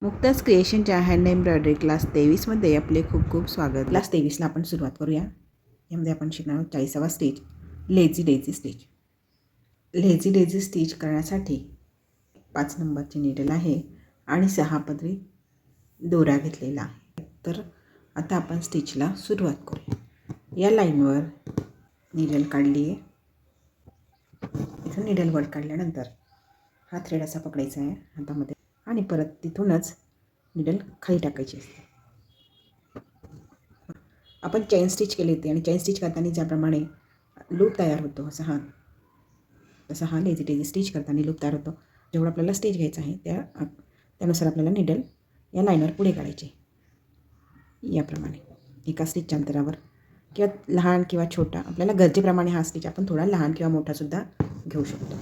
मुक्ताज क्रिएशनच्या hand embroidery class 23मध्ये आपले खूप खूप स्वागत. क्लास 23ला आपण सुरुवात करूया. यामध्ये आपण शिकणार आहोत 40वा stitch, lazy daisy stitch. Lazy daisy stitch करण्यासाठी 5 नंबरची नीडल आहे आणि 6 पदरी दोरा घेतलेला आहे. तर आता आपण स्टिचला सुरुवात करूया. या लाईनवर नीडल काढली आहे. इथून नीडल वर काढल्यानंतर हा थ्रेड असा पकडायचा आहे हातामध्ये आणि परत तिथूनच नीडल खाली टाकायची असते. आपण चेन स्टिच केली होती आणि चेन स्टिच करताना ज्याप्रमाणे लूप तयार होतो तसा हा लेझी डेझी स्टिच करताना लूप तयार होतो. जेवढं आपल्याला स्टिच घ्यायचं आहे त्यानुसार आपल्याला नीडल या लाईनवर पुढे काढायचे. याप्रमाणे एका स्टिचच्या अंतरावर किंवा लहान किंवा छोटा आपल्याला गरजेप्रमाणे हा स्टिच आपण थोडा लहान किंवा मोठासुद्धा घेऊ शकतो.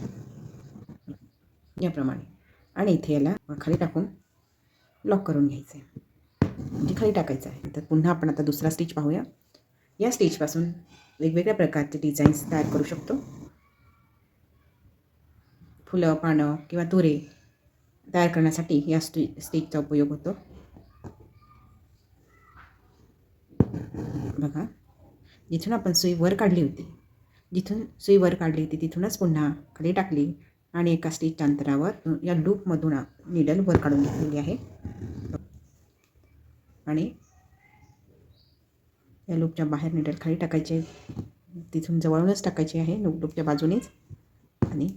याप्रमाणे आणि इथे याला खाली टाकून लॉक करून घ्यायचं आहे, म्हणजे खाली टाकायचं आहे. तर पुन्हा आपण आता दुसरा स्टिच पाहूया. या स्टिचपासून वेगवेगळ्या प्रकारचे डिझाईन्स तयार करू शकतो. फुलं, पानं किंवा तुरे तयार करण्यासाठी या स्टिचचा उपयोग होतो. बघा, जिथून आपण सुई वर काढली होती तिथूनच पुन्हा खाली टाकली आणि एका स्टिचच्या अंतरावर या लूपमधून नीडल वर काढून घेतलेली आहे आणि या लूपच्या बाहेर नीडल खाली टाकायचे, तिथून जवळूनच टाकायची आहे लूपच्या बाजूनेच आणि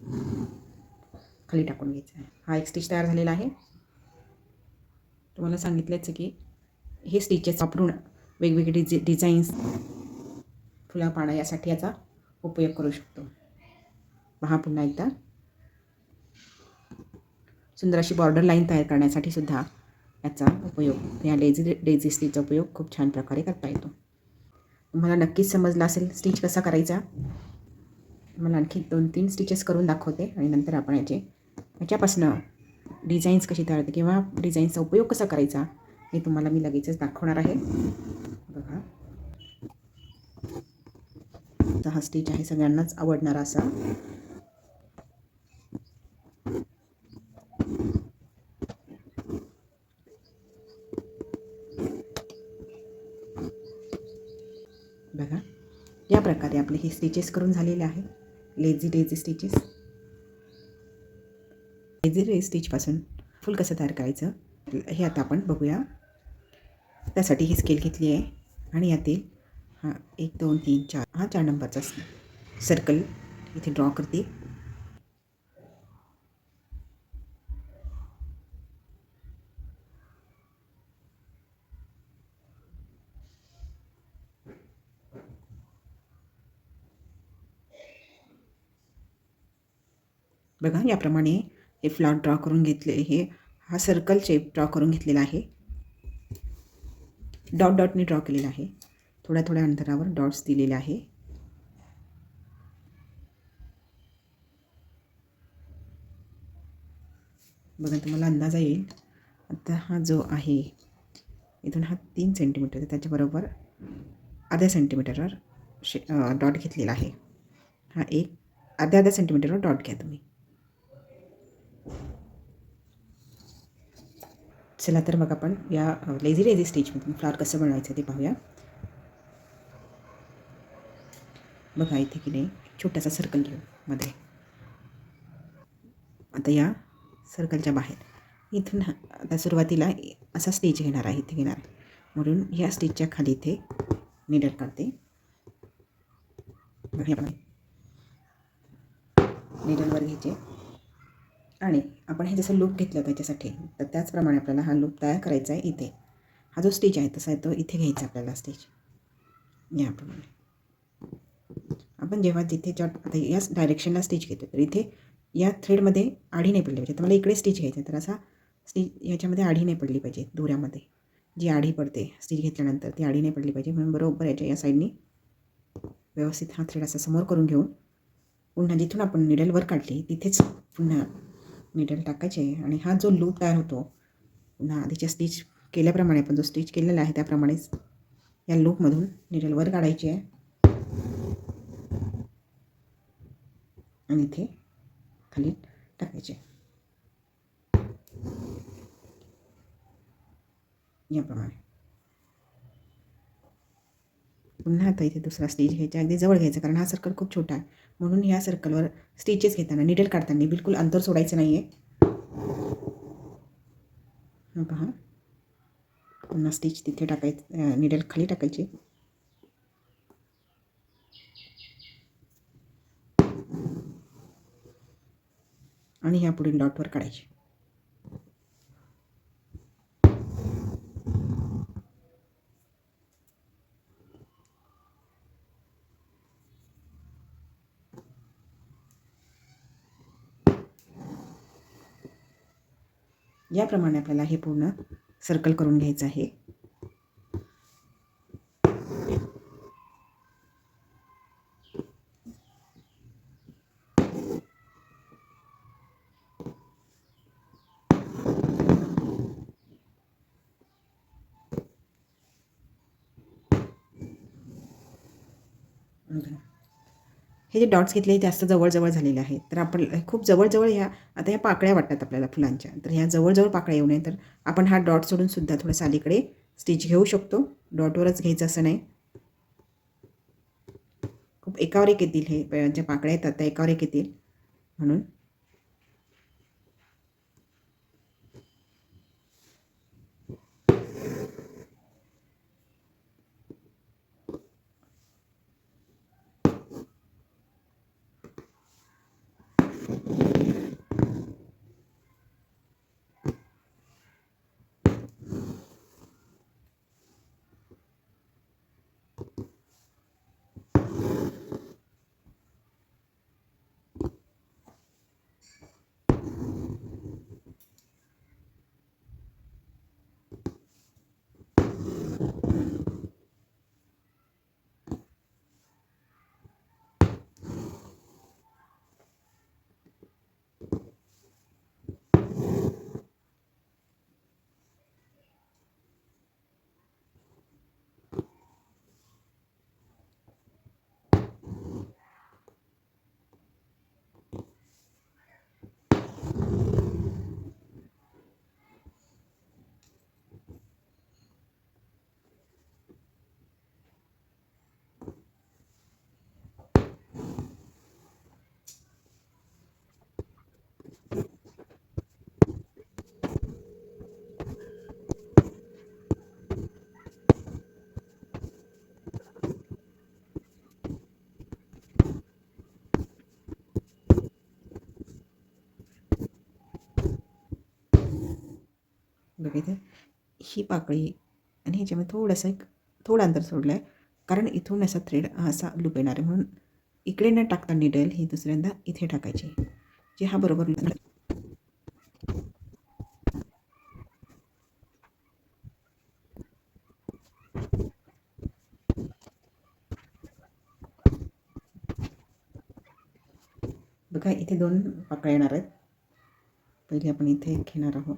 खाली टाकून घ्यायचं आहे. हा एक स्टिच तयार झालेला आहे. तुम्हाला सांगितलंच की हे स्टिचेस वापरून वेगवेगळे डिझाईन्स, फुला पानं यासाठी याचा उपयोग करू शकतो. पहा पुन्हा एकदा, सुंदर अशी बॉर्डर लाईन तयार करण्यासाठी सुद्धा याचा उपयोग, या लेझी डेझी स्टिचचा उपयोग खूप छान प्रकारे करता येतो. तुम्हाला नक्कीच समजला असेल स्टिच कसा करायचा. मला आणखी 2-3 स्टिचेस करून दाखवते आणि नंतर आपण याच्यापासनं डिझाईन्स कशी तयार होते किंवा डिझाईन्सचा उपयोग कसा करायचा हे तुम्हाला मी लगेचच दाखवणार आहे. बघा, हा स्टिच आहे सगळ्यांनाच आवडणारा असा. बघा, या प्रकारे आपले हे स्टिचेस करून झालेले आहे, lazy daisy stitches. Lazy daisy स्टिचपासून फुल कसं तयार करायचं हे आता आपण बघूया. त्यासाठी ही स्केल घेतली आहे आणि यातील हा 1, 2, 3, 4 हा 4 नंबरचा सर्कल इथे ड्रॉ करते. बघा, याप्रमाणे हे फ्लॉट ड्रॉ करून घेतले, हा सर्कल शेप ड्रॉ करून घेतलेला आहे. डॉटने ड्रॉ केलेला आहे. थोड्या थोड्या अंतरावर डॉट्स दिलेले आहे. बघा, तुम्हाला अंदाज येईल. आता हा जो आहे इथून हा 3 सेंटीमीटर आहे, त्याच्याबरोबर अर्ध्या सेंटीमीटरवर डॉट घेतलेला आहे. हा एक अर्ध्या सेंटीमीटरवर डॉट घ्या तुम्ही. चला तर मग आपण या लेझी डेझी स्टिचमधून फ्लॉवर कसं बनवायचं ते पाहूया. बघा, इथे की नाही छोटासा सर्कल घेऊ मध्ये. आता या सर्कलच्या बाहेर इथून आता सुरुवातीला असा स्टिच घेणार आहे, इथे घेणार म्हणून या स्टिचच्या खाली इथे नीडल काढते. नीडलवर घ्यायचे आणि आपण हे जसं लूप घेतलं त्याच्यासाठी, तर त्याचप्रमाणे आपल्याला हा लूप तयार करायचा आहे. इथे हा जो स्टिच आहे तसा आहे तो इथे घ्यायचा आपल्याला स्टिच. याप्रमाणे आपण जेव्हा जिथे आता याच डायरेक्शनला स्टिच घेतो तर इथे या थ्रेडमध्ये आडी नाही पडली पाहिजे. तर मला इकडे स्टिच घ्यायचं तर असा स्टिच ह्याच्यामध्ये आडी नाही पडली पाहिजे. दोऱ्यामध्ये जी आडी पडते स्टिच घेतल्यानंतर ती आडी नाही पडली पाहिजे, म्हणून बरोबर याच्या या साईडनी व्यवस्थित हा थ्रेड असा समोर करून घेऊन पुन्हा जिथून आपण नीडलवर काढली तिथेच पुन्हा नीडल टाकायचे आणि हा जो लूप तयार होतो पुन्हा आधीच्या स्टिच केल्याप्रमाणे आपण जो स्टिच केलेला आहे त्याप्रमाणेच या लूपमधून नीडलवर काढायची आहे आणि इथे खाली टाकायचे. याप्रमाणे. पुन्हा आता इथे दुसरा स्टिच घ्यायचा, अगदी जवळ घ्यायचा, कारण हा सर्कल खूप छोटा आहे. म्हणून ह्या सर्कलवर स्टिचेस घेताना निडल काढताना बिलकुल अंतर सोडायचं नाही आहे. पहा, पुन्हा स्टिच तिथे टाकायचं, निडल खाली टाकायची. आणि ह्या पुढील डॉटवर काढायची. याप्रमाणे आपल्याला हे पूर्ण सर्कल करून घ्यायचं आहे. हे जे डॉट्स घेतले जास्त जवळजवळ झालेले आहेत, तर आपण खूप जवळजवळ आता ह्या पाकळ्या वाटतात आपल्याला फुलांच्या, तर ह्या जवळजवळ पाकळ्या येऊ नये, तर आपण हा डॉट सोडून सुद्धा थोडंसं अलीकडे स्टिच घेऊ शकतो. डॉटवरच घ्यायचं असं नाही. खूप एकावर एक येतील, हे ज्या पाकळ्या येतात त्या एकावर एक येतील म्हणून. बघा इथे ही पाकळी आणि ह्याच्यामध्ये थोडंसं थोडं अंतर सोडलं आहे, कारण इथून असा थ्रेड असा लूप येणार आहे, म्हणून इकडे न टाकता निडल ही दुसऱ्यांदा इथे टाकायची, जे हा बरोबर. बघा इथे 2 पाकळ्या येणार आहेत. पहिले आपण इथे एक घेणार आहोत.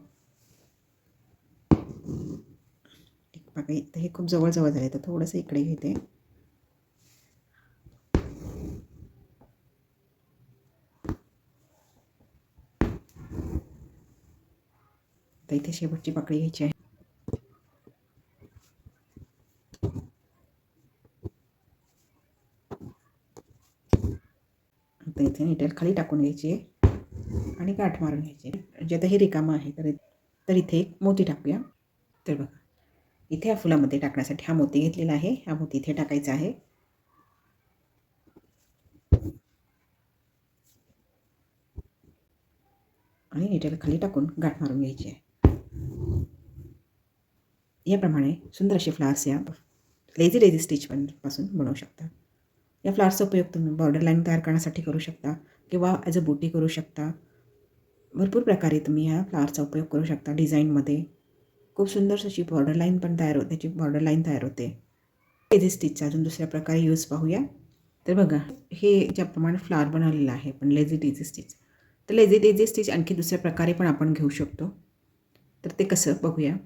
एक पाकळी तर हे खूप जवळ झाले, तर थोडंसं इकडे घेते. तर इथे शेवटची पाकळी घ्यायची आहे. तर इथे निडल खाली टाकून घ्यायची आहे आणि गाठ मारून घ्यायची. जे आता हे रिकामं आहे, तर इथे एक मोती टाकूया. तर बघा इथे या फुलामध्ये टाकण्यासाठी हा मोती घेतलेला आहे, हा मोती इथे टाकायचा आहे. आणि निडल खाली टाकून गाठ मारून घ्यायची आहे. याप्रमाणे सुंदर असे फ्लावर्स या लेझी स्टिच पासून बनवू शकता. या फ्लावर्सचा उपयोग तुम्ही बॉर्डर लाईन तयार करण्यासाठी करू शकता किंवा ॲज अ बुटी करू शकता. भरपूर प्रकारे तुम्ही ह्या फ्लावरचा उपयोग करू शकता. डिझाईनमध्ये खूप सुंदर अशी बॉर्डर लाईन पण तयार होते, त्याची बॉर्डर लाईन तयार होते. लेझी स्टिचचा अजून दुसऱ्या प्रकारे यूज पाहूया. तर बघा हे ज्याप्रमाणे फ्लावर बनवलेलं आहे पण लेझी स्टिच, तर लेझी स्टिच आणखी दुसऱ्या प्रकारे पण आपण घेऊ शकतो. तर ते कसं बघूया.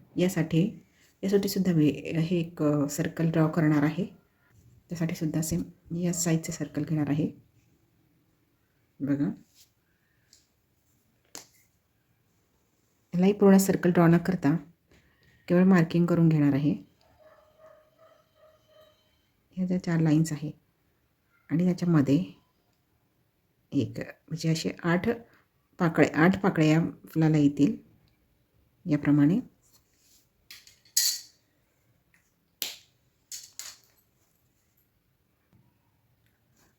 यासाठी सुद्धा मी हे एक सर्कल ड्रॉ करणार आहे. त्यासाठी सुद्धा सेम या साईजचे सर्कल घेणार आहे. बघा यालाही पूर्ण सर्कल ड्रॉ न करता केवळ मार्किंग करून घेणार आहे. ह्या ज्या 4 लाईन्स आहे आणि त्याच्यामध्ये एक म्हणजे असे 8 पाकळ्या या फुलाला येतील याप्रमाणे.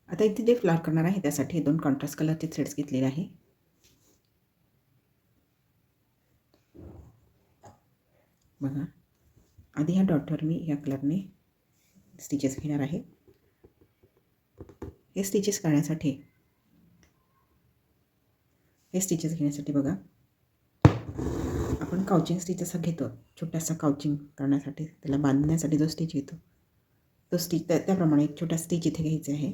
आता इथे जे फ्लावर करणार आहे त्यासाठी 2 कॉन्ट्रास्ट कलरचे थ्रेड्स घेतलेले आहे. बघा, आधी ह्या डॉटवर मी या कलरने स्टिचेस घेणार आहे. हे स्टिचेस घेण्यासाठी बघा, आपण काउचिंग स्टिच असा घेतो, छोटासा काउचिंग करण्यासाठी, त्याला बांधण्यासाठी जो स्टिच येतो तो स्टिच त्याप्रमाणे एक छोटा स्टिच इथे घ्यायचा आहे.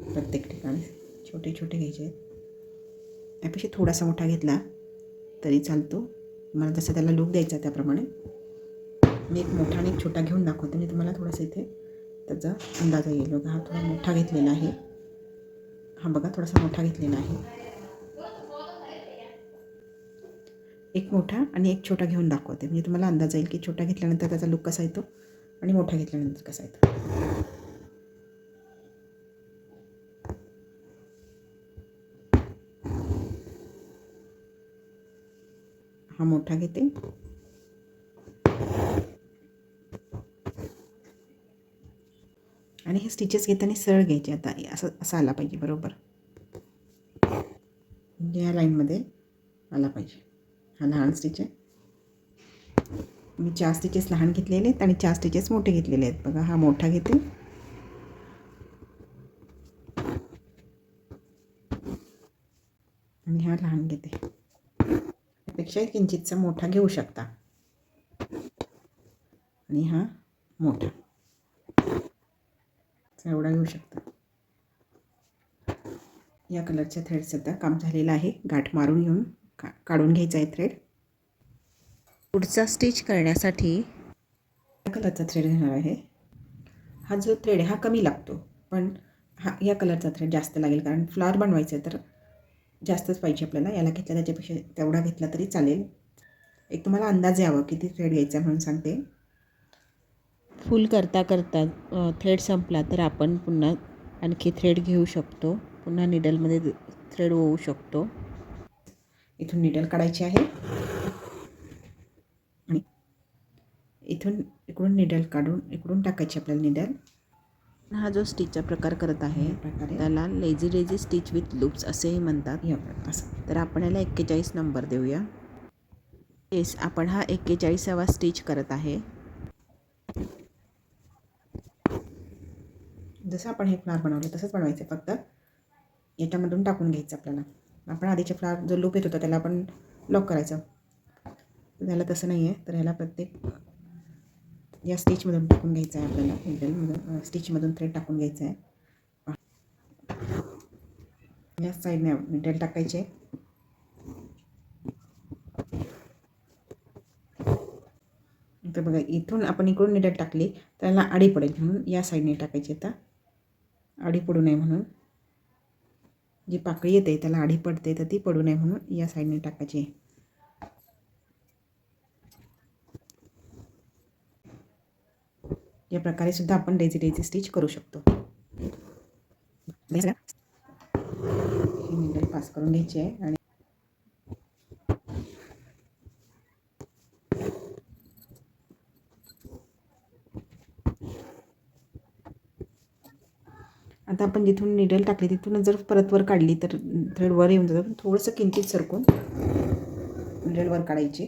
प्रत्येक ठिकाणी छोटे छोटे घ्यायचे आहेत. यापेक्षा थोडासा मोठा घेतला तरी चालतो. मला जसं त्याला लूक द्यायचा त्याप्रमाणे मी एक मोठा आणि एक छोटा घेऊन दाखवते. मी तुम्हाला थोडासा इथे त्याचा अंदाज येईल. बघा, हा थोडा मोठा घेतलेला आहे. हा बघा, थोडासा मोठा घेतलेला आहे. एक मोठा आणि एक छोटा घेऊन दाखवते, म्हणजे तुम्हाला अंदाज येईल की छोटा घेतल्यानंतर त्याचा लूक कसा येतो आणि मोठा घेतल्यानंतर कसा येतो. हा मोठा घेते आणि हे स्टिचेस घेताना सरळ घ्यायचे. आता असं आला पाहिजे बरोबर, म्हणजे या लाईनमध्ये आला पाहिजे. हा लहान स्टिच आहे. मी 4 स्टिचेस लहान घेतलेले आहेत आणि 4 स्टिचेस मोठे घेतलेले आहेत. बघा, हा मोठा घेते आणि हा लहान घेते. त्यापेक्षा किंचितचा मोठा घेऊ शकता आणि हा मोठा एवढा घेऊ शकता. या कलरच्या थ्रेडचं आता काम झालेलं आहे. गाठ मारून घेऊन काढून घ्यायचा आहे थ्रेड. पुढचा स्टिच करण्यासाठी कलरचा थ्रेड घेणार आहे. हा जो थ्रेड आहे हा कमी लागतो, पण या कलरचा थ्रेड जास्त लागेल, कारण फ्लावर बनवायचं आहे तर जास्तच पाहिजे आपल्याला. याला घेतला त्याच्यापेक्षा तेवढा घेतला तरी चालेल. एक तुम्हाला अंदाज यावं किती थ्रेड घ्यायचा म्हणून सांगते. फुल करता करता थ्रेड संपला तर आपण पुन्हा आणखी थ्रेड घेऊ शकतो. पुन्हा निडलमध्ये थ्रेड होऊ शकतो. इथून निडल काढायची आहे आणि इकडून निडल काढून इकडून टाकायची आपल्याला निडल. हा जो स्टिचचा प्रकार करत आहे त्याला लेझी स्टिच विथ लूप्स असेही म्हणतात. असं तर आपण याला 41 नंबर देऊया. आपण हा 41वा स्टिच करत आहे. जसं आपण हे फ्लावर बनवलं तसंच बनवायचं, फक्त याच्यामधून टाकून घ्यायचं आपल्याला. आपण आधीच्या फ्लावर जो लूप येत होता त्याला आपण लॉक करायचं, त्याला तसं नाही आहे. तर ह्याला प्रत्येक या स्टिचमधून टाकून घ्यायचं आहे आपल्याला. निडलमधून स्टिचमधून थ्रेड टाकून घ्यायचं आहे. या साईडने निडल टाकायचे. तर बघा, इथून आपण इकडून निडल टाकली त्याला आडी पडेल म्हणून या साईडने टाकायची. आता आडी पडू नये म्हणून, जी पाकळी येते त्याला आडी पडते तर ती पडू नये म्हणून या साईडने टाकायची. या प्रकारे सुद्धा आपण डेझी स्टिच करू शकतो. ही निडल पास करून घ्यायची आहे आणि आता आपण जिथून निडल टाकली तिथून जर परत वर काढली तर थ्रेड वर येऊन जातं. थोडंसं किंचित सरकून निडल वर काढायची.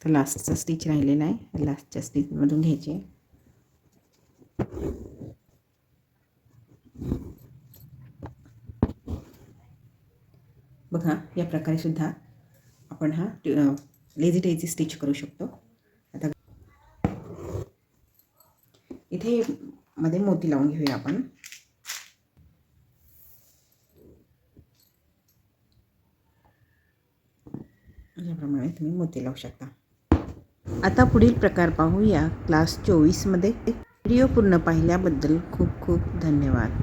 तर लास्टचा स्टिच राहिलेला आहे, लास्टच्या स्टिचमधून घ्यायचे. बघा, या प्रकारे सुद्धा आपण हा लेझी स्टिच करू शकतो. आता इथे मध्ये मोती लावून घेऊया आपण. याप्रमाणे तुम्ही मोती लावू शकता. आता पुढील प्रकार पाहूया क्लास 24 मध्ये. व्हिडिओ पूर्ण पाहिल्याबद्दल खूप खूप धन्यवाद.